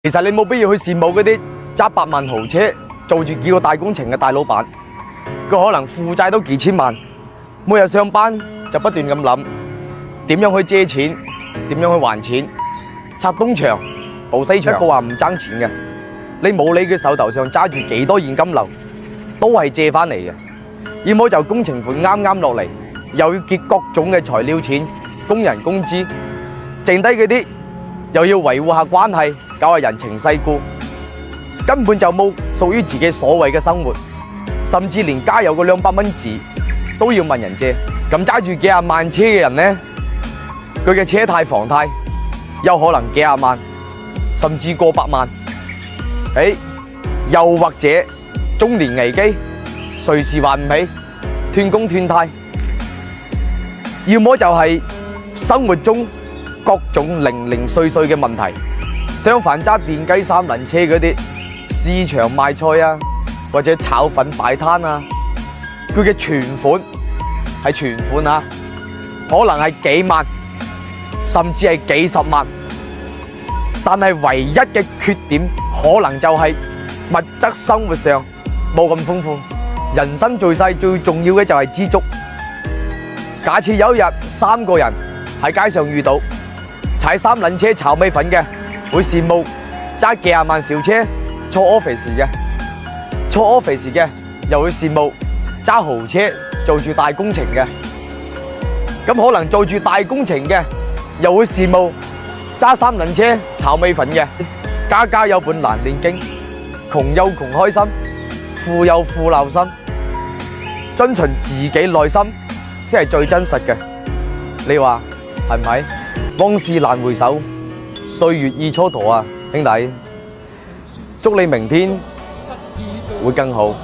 其實你冇必要去羨慕嗰啲揸百萬豪車、做住幾個大工程嘅大老闆，佢可能負債都幾千萬，每日上班就不斷咁諗點樣去借錢，點樣去還錢，拆東牆補西牆。佢話唔爭錢嘅，你冇理佢手頭上揸住幾多現金流，都係借翻嚟嘅。要麼就工程款啱啱落嚟，又要結各種嘅材料錢、工人工資，剩低嗰啲又要維護下關係，搞下人情世故，根本就冇屬於自己所謂嘅生活，甚至連加油個200蚊紙都要問人借。咁揸住幾廿萬車嘅人呢，佢嘅車貸房貸有可能幾廿萬，甚至過百萬。又或者中年危機，隨時還唔起，斷工斷貸，要麼就係生活中各種零零碎碎嘅問題。相反，揸電雞三輪車嗰啲市場賣菜啊，或者炒粉擺攤啊，佢嘅存款係存款啊，可能係幾萬，甚至係幾十萬，但係唯一嘅缺點可能就係物質生活上冇咁豐富。人生在世最重要嘅就係知足。假設有一日3個人喺街上遇到，踩三輪車炒米粉嘅會羨慕揸幾廿萬小車坐 office 嘅，坐 office 嘅又會羨慕揸豪車做住大工程嘅。咁可能做住大工程嘅又會羨慕揸三輪車炒米粉嘅。家家有本難念經，窮有窮開心，富有富鬧心，遵循自己內心先係最真實嘅。你話係唔係？往事難回首，歲月易蹉跎啊，兄弟！祝你明天會更好。